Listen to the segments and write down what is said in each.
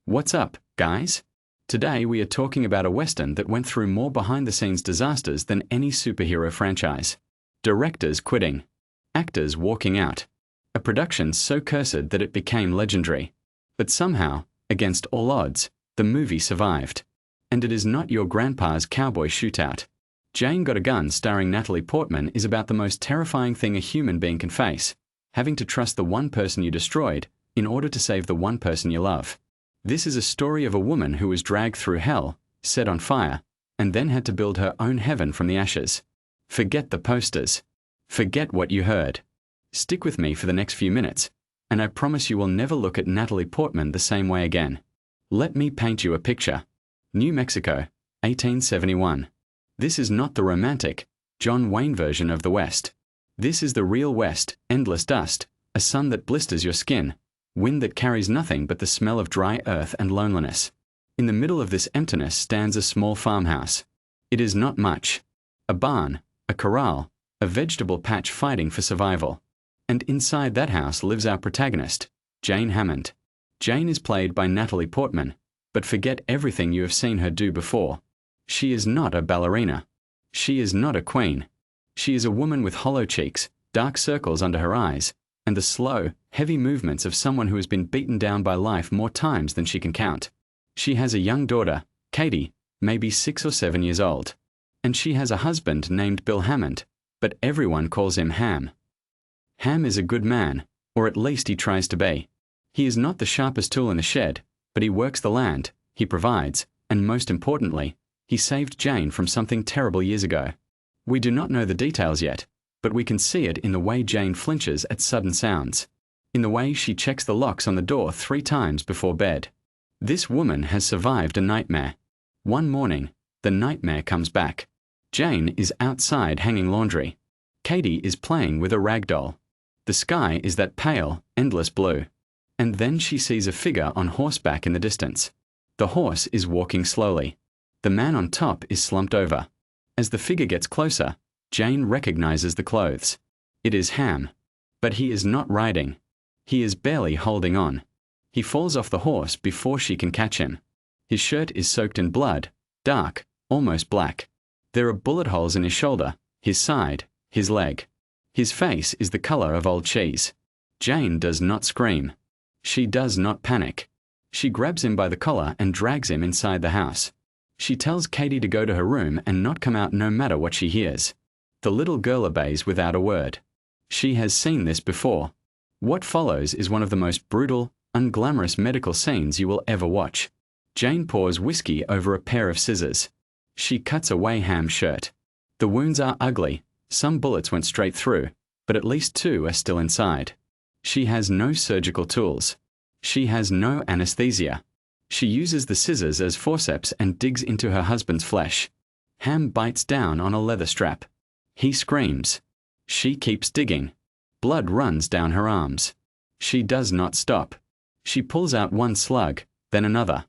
What's up, guys? Today we are talking about a Western that went through more behind-the-scenes disasters than any superhero franchise. Directors quitting. Actors walking out. A production so cursed that it became legendary. But somehow, against all odds, the movie survived. And it is not your grandpa's cowboy shootout. Jane Got a Gun starring Natalie Portman is about the most terrifying thing a human being can face, having to trust the one person you destroyed in order to save the one person you love. This is a story of a woman who was dragged through hell, set on fire, and then had to build her own heaven from the ashes. Forget the posters. Forget what you heard. Stick with me for the next few minutes, and I promise you will never look at Natalie Portman the same way again. Let me paint you a picture. New Mexico, 1871. This is not the romantic, John Wayne version of the West. This is the real West, endless dust, a sun that blisters your skin, wind that carries nothing but the smell of dry earth and loneliness. In the middle of this emptiness stands a small farmhouse. It is not much. A barn, a corral, a vegetable patch fighting for survival. And inside that house lives our protagonist, Jane Hammond. Jane is played by Natalie Portman, but forget everything you have seen her do before. She is not a ballerina. She is not a queen. She is a woman with hollow cheeks, dark circles under her eyes, and the slow, heavy movements of someone who has been beaten down by life more times than she can count. She has a young daughter, Katie, maybe 6 or 7 years old. And she has a husband named Bill Hammond, but everyone calls him Ham. Ham is a good man, or at least he tries to be. He is not the sharpest tool in the shed, but he works the land, he provides, and most importantly, he saved Jane from something terrible years ago. We do not know the details yet, but we can see it in the way Jane flinches at sudden sounds, in the way she checks the locks on the door 3 times before bed. This woman has survived a nightmare. One morning, the nightmare comes back. Jane is outside hanging laundry. Katie is playing with a rag doll. The sky is that pale, endless blue. And then she sees a figure on horseback in the distance. The horse is walking slowly. The man on top is slumped over. As the figure gets closer, Jane recognizes the clothes. It is Ham. But he is not riding. He is barely holding on. He falls off the horse before she can catch him. His shirt is soaked in blood, dark, almost black. There are bullet holes in his shoulder, his side, his leg. His face is the color of old cheese. Jane does not scream. She does not panic. She grabs him by the collar and drags him inside the house. She tells Katie to go to her room and not come out no matter what she hears. The little girl obeys without a word. She has seen this before. What follows is one of the most brutal, unglamorous medical scenes you will ever watch. Jane pours whiskey over a pair of scissors. She cuts away Ham's shirt. The wounds are ugly. Some bullets went straight through, but at least 2 are still inside. She has no surgical tools. She has no anesthesia. She uses the scissors as forceps and digs into her husband's flesh. Ham bites down on a leather strap. He screams. She keeps digging. Blood runs down her arms. She does not stop. She pulls out one slug, then another.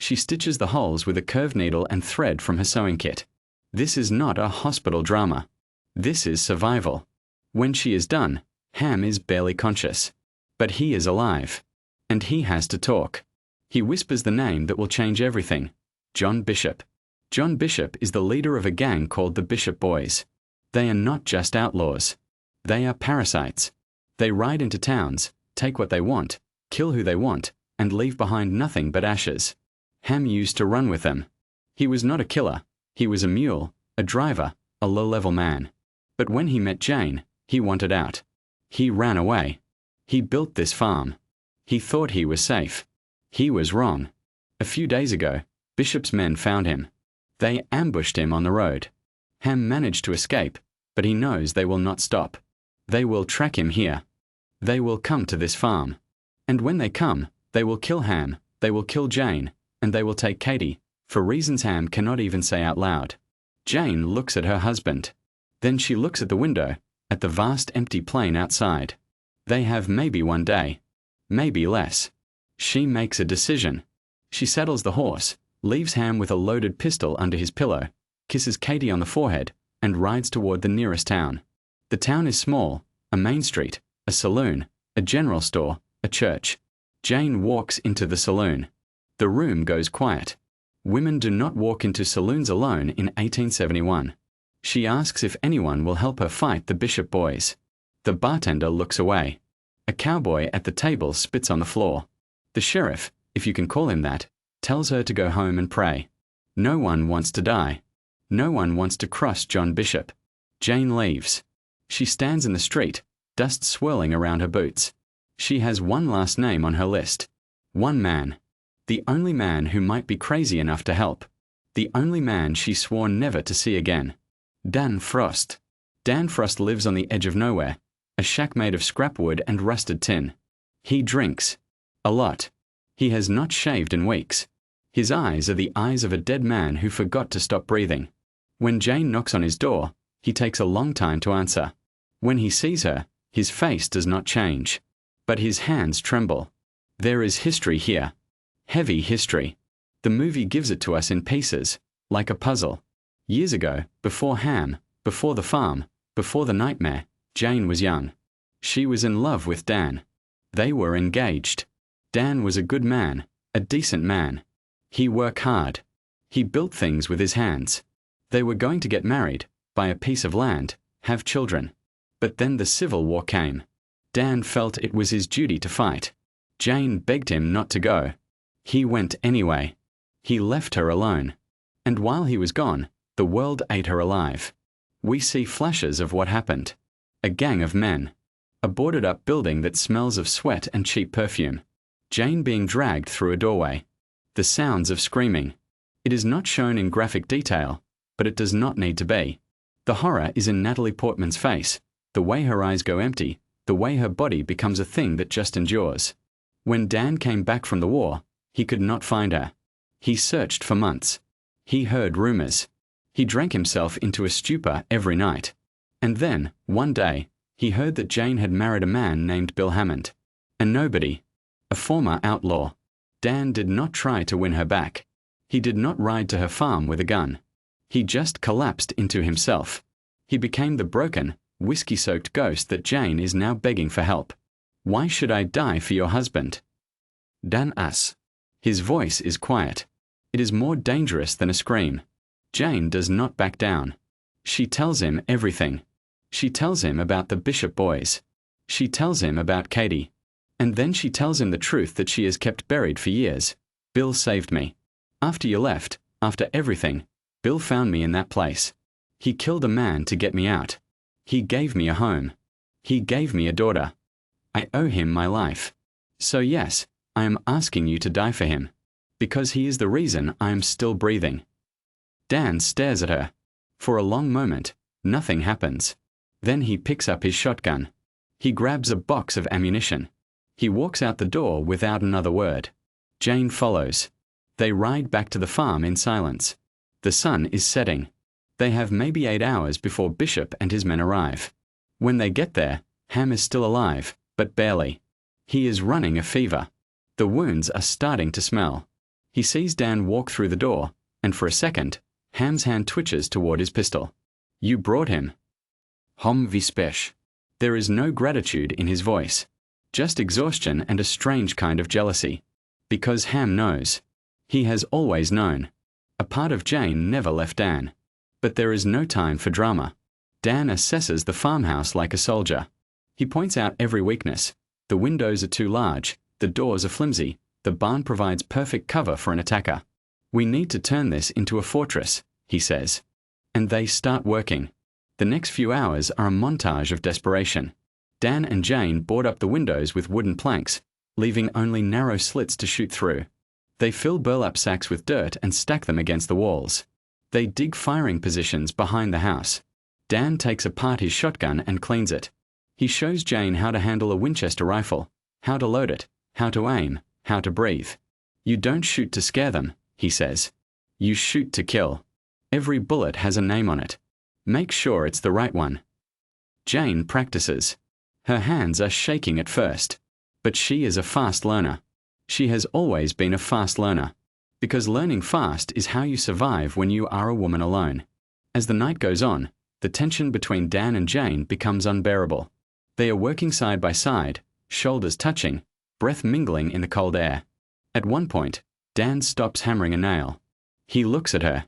She stitches the holes with a curved needle and thread from her sewing kit. This is not a hospital drama. This is survival. When she is done, Ham is barely conscious. But he is alive. And he has to talk. He whispers the name that will change everything. John Bishop. John Bishop is the leader of a gang called the Bishop Boys. They are not just outlaws. They are parasites. They ride into towns, take what they want, kill who they want, and leave behind nothing but ashes. Ham used to run with them. He was not a killer. He was a mule, a driver, a low-level man. But when he met Jane, he wanted out. He ran away. He built this farm. He thought he was safe. He was wrong. A few days ago, Bishop's men found him. They ambushed him on the road. Ham managed to escape, but he knows they will not stop. They will track him here. They will come to this farm. And when they come, they will kill Ham, they will kill Jane, and they will take Katie, for reasons Ham cannot even say out loud. Jane looks at her husband. Then she looks at the window, at the vast empty plain outside. They have maybe one day. Maybe less. She makes a decision. She saddles the horse, leaves Ham with a loaded pistol under his pillow, kisses Katie on the forehead, and rides toward the nearest town. The town is small, a main street, a saloon, a general store, a church. Jane walks into the saloon. The room goes quiet. Women do not walk into saloons alone in 1871. She asks if anyone will help her fight the Bishop boys. The bartender looks away. A cowboy at the table spits on the floor. The sheriff, if you can call him that, tells her to go home and pray. No one wants to die. No one wants to cross John Bishop. Jane leaves. She stands in the street, dust swirling around her boots. She has one last name on her list. One man. The only man who might be crazy enough to help. The only man she swore never to see again. Dan Frost. Dan Frost lives on the edge of nowhere, a shack made of scrap wood and rusted tin. He drinks. A lot. He has not shaved in weeks. His eyes are the eyes of a dead man who forgot to stop breathing. When Jane knocks on his door, he takes a long time to answer. When he sees her, his face does not change. But his hands tremble. There is history here. Heavy history. The movie gives it to us in pieces, like a puzzle. Years ago, before Ham, before the farm, before the nightmare, Jane was young. She was in love with Dan. They were engaged. Dan was a good man, a decent man. He worked hard. He built things with his hands. They were going to get married, buy a piece of land, have children. But then the Civil War came. Dan felt it was his duty to fight. Jane begged him not to go. He went anyway. He left her alone. And while he was gone, the world ate her alive. We see flashes of what happened. A gang of men. A boarded-up building that smells of sweat and cheap perfume. Jane being dragged through a doorway. The sounds of screaming. It is not shown in graphic detail, but it does not need to be. The horror is in Natalie Portman's face, the way her eyes go empty, the way her body becomes a thing that just endures. When Dan came back from the war, he could not find her. He searched for months. He heard rumors. He drank himself into a stupor every night. And then, one day, he heard that Jane had married a man named Bill Hammond. A nobody. A former outlaw. Dan did not try to win her back. He did not ride to her farm with a gun. He just collapsed into himself. He became the broken, whiskey-soaked ghost that Jane is now begging for help. Why should I die for your husband? Dan us. His voice is quiet. It is more dangerous than a scream. Jane does not back down. She tells him everything. She tells him about the Bishop boys. She tells him about Katie. And then she tells him the truth that she has kept buried for years. Bill saved me. After you left, after everything, Bill found me in that place. He killed a man to get me out. He gave me a home. He gave me a daughter. I owe him my life. So yes, I am asking you to die for him. Because he is the reason I am still breathing. Dan stares at her. For a long moment, nothing happens. Then he picks up his shotgun. He grabs a box of ammunition. He walks out the door without another word. Jane follows. They ride back to the farm in silence. The sun is setting. They have maybe 8 hours before Bishop and his men arrive. When they get there, Ham is still alive, but barely. He is running a fever. The wounds are starting to smell. He sees Dan walk through the door, and for a second, Ham's hand twitches toward his pistol. You brought him. Hom vi spech. There is no gratitude in his voice. Just exhaustion and a strange kind of jealousy. Because Ham knows. He has always known. A part of Jane never left Dan. But there is no time for drama. Dan assesses the farmhouse like a soldier. He points out every weakness. The windows are too large, the doors are flimsy, the barn provides perfect cover for an attacker. We need to turn this into a fortress, he says. And they start working. The next few hours are a montage of desperation. Dan and Jane board up the windows with wooden planks, leaving only narrow slits to shoot through. They fill burlap sacks with dirt and stack them against the walls. They dig firing positions behind the house. Dan takes apart his shotgun and cleans it. He shows Jane how to handle a Winchester rifle, how to load it, how to aim, how to breathe. You don't shoot to scare them, he says. You shoot to kill. Every bullet has a name on it. Make sure it's the right one. Jane practices. Her hands are shaking at first. But she is a fast learner. She has always been a fast learner. Because learning fast is how you survive when you are a woman alone. As the night goes on, the tension between Dan and Jane becomes unbearable. They are working side by side, shoulders touching, breath mingling in the cold air. At one point, Dan stops hammering a nail. He looks at her.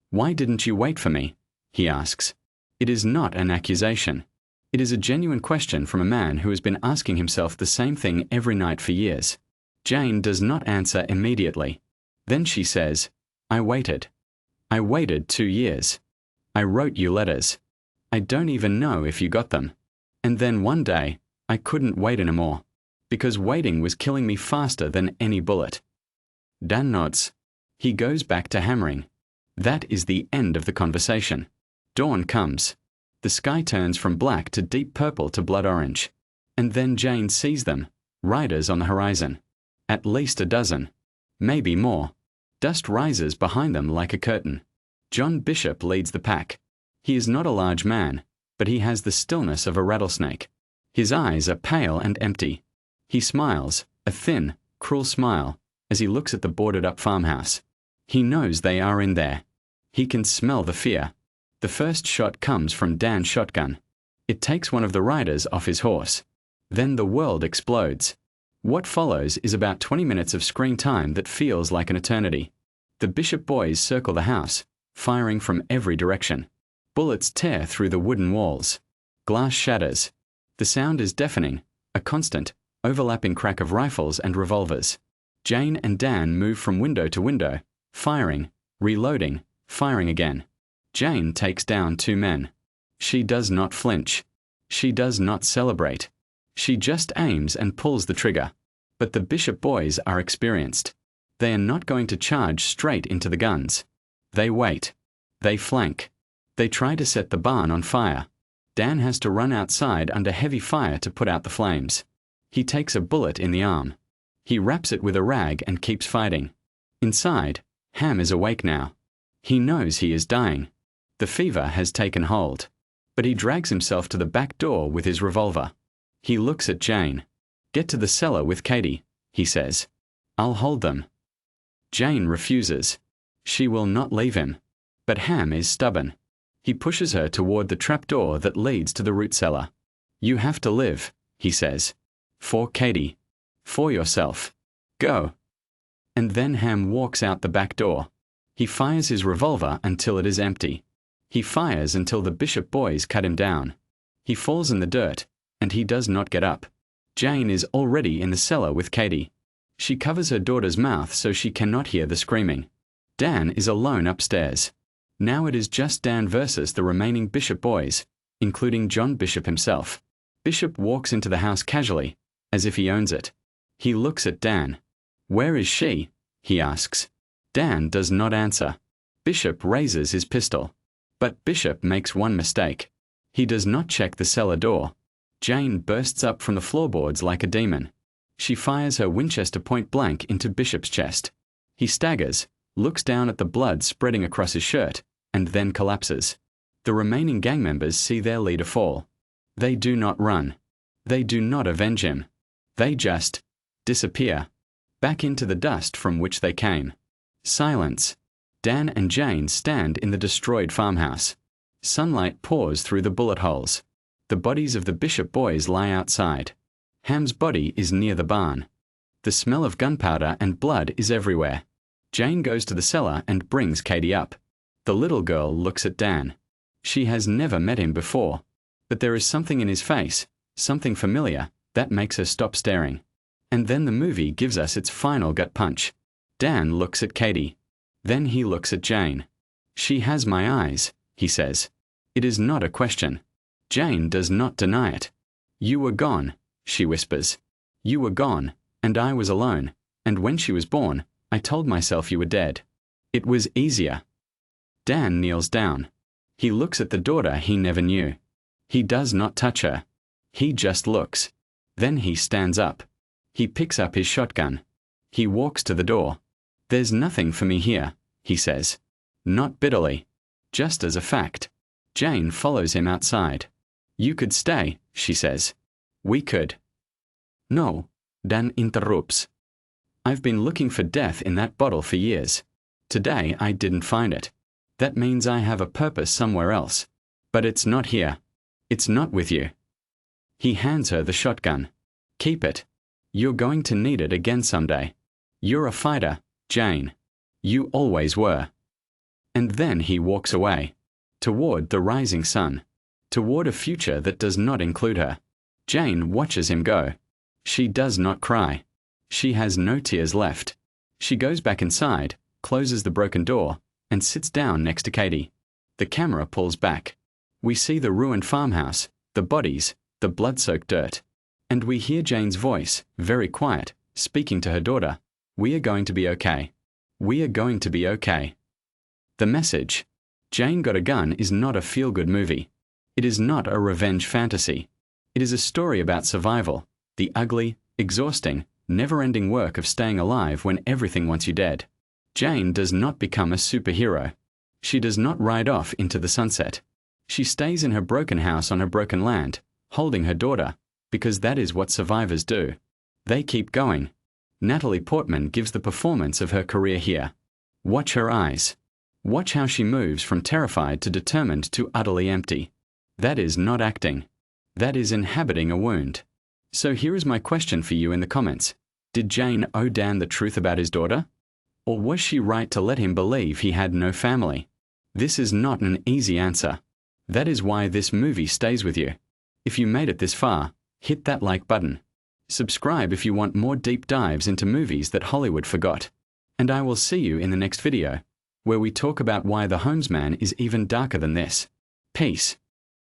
"Why didn't you wait for me?" he asks. It is not an accusation. It is a genuine question from a man who has been asking himself the same thing every night for years. Jane does not answer immediately. Then she says, "I waited. I waited 2 years. I wrote you letters. I don't even know if you got them. And then one day, I couldn't wait anymore, because waiting was killing me faster than any bullet." Dan nods. He goes back to hammering. That is the end of the conversation. Dawn comes. The sky turns from black to deep purple to blood orange. And then Jane sees them, riders on the horizon. At least a dozen. Maybe more. Dust rises behind them like a curtain. John Bishop leads the pack. He is not a large man, but he has the stillness of a rattlesnake. His eyes are pale and empty. He smiles, a thin, cruel smile, as he looks at the boarded-up farmhouse. He knows they are in there. He can smell the fear. The first shot comes from Dan's shotgun. It takes one of the riders off his horse. Then the world explodes. What follows is about 20 minutes of screen time that feels like an eternity. The Bishop boys circle the house, firing from every direction. Bullets tear through the wooden walls. Glass shatters. The sound is deafening, a constant, overlapping crack of rifles and revolvers. Jane and Dan move from window to window, firing, reloading, firing again. Jane takes down 2 men. She does not flinch. She does not celebrate. She just aims and pulls the trigger. But the Bishop boys are experienced. They are not going to charge straight into the guns. They wait. They flank. They try to set the barn on fire. Dan has to run outside under heavy fire to put out the flames. He takes a bullet in the arm. He wraps it with a rag and keeps fighting. Inside, Ham is awake now. He knows he is dying. The fever has taken hold. But he drags himself to the back door with his revolver. He looks at Jane. "Get to the cellar with Katie," he says. "I'll hold them." Jane refuses. She will not leave him. But Ham is stubborn. He pushes her toward the trapdoor that leads to the root cellar. "You have to live," he says. "For Katie. For yourself. Go." And then Ham walks out the back door. He fires his revolver until it is empty. He fires until the Bishop boys cut him down. He falls in the dirt, and he does not get up. Jane is already in the cellar with Katie. She covers her daughter's mouth so she cannot hear the screaming. Dan is alone upstairs. Now it is just Dan versus the remaining Bishop boys, including John Bishop himself. Bishop walks into the house casually, as if he owns it. He looks at Dan. "Where is she?" he asks. Dan does not answer. Bishop raises his pistol. But Bishop makes one mistake. He does not check the cellar door. Jane bursts up from the floorboards like a demon. She fires her Winchester point blank into Bishop's chest. He staggers, looks down at the blood spreading across his shirt, and then collapses. The remaining gang members see their leader fall. They do not run. They do not avenge him. They just disappear, back into the dust from which they came. Silence. Dan and Jane stand in the destroyed farmhouse. Sunlight pours through the bullet holes. The bodies of the Bishop boys lie outside. Ham's body is near the barn. The smell of gunpowder and blood is everywhere. Jane goes to the cellar and brings Katie up. The little girl looks at Dan. She has never met him before, but there is something in his face, something familiar, that makes her stop staring. And then the movie gives us its final gut punch. Dan looks at Katie. Then he looks at Jane. "She has my eyes," he says. It is not a question. Jane does not deny it. "You were gone," she whispers. "You were gone, and I was alone, and when she was born, I told myself you were dead. It was easier." Dan kneels down. He looks at the daughter he never knew. He does not touch her. He just looks. Then he stands up. He picks up his shotgun. He walks to the door. "There's nothing for me here," he says. Not bitterly. Just as a fact. Jane follows him outside. "You could stay," she says. "We could." "No," Dan interrupts. "I've been looking for death in that bottle for years. Today I didn't find it. That means I have a purpose somewhere else. But it's not here. It's not with you." He hands her the shotgun. "Keep it. You're going to need it again someday. You're a fighter, Jane, you always were. And then he walks away, toward the rising sun, toward a future that does not include her. Jane watches him go. She does not cry. She has no tears left. She goes back inside, closes the broken door, and sits down next to Katie. The camera pulls back. We see the ruined farmhouse, the bodies, the blood-soaked dirt. And we hear Jane's voice, very quiet, speaking to her daughter. We are going to be okay. We are going to be okay. The message, Jane Got a Gun, is not a feel-good movie. It is not a revenge fantasy. It is a story about survival, the ugly, exhausting, never-ending work of staying alive when everything wants you dead. Jane does not become a superhero. She does not ride off into the sunset. She stays in her broken house on her broken land, holding her daughter, because that is what survivors do. They keep going. Natalie Portman gives the performance of her career here. Watch her eyes. Watch how she moves from terrified to determined to utterly empty. That is not acting. That is inhabiting a wound. So here is my question for you in the comments. Did Jane owe Dan the truth about his daughter? Or was she right to let him believe he had no family? This is not an easy answer. That is why this movie stays with you. If you made it this far, hit that like button. Subscribe if you want more deep dives into movies that Hollywood forgot. And I will see you in the next video, where we talk about why The Homesman is even darker than this. Peace.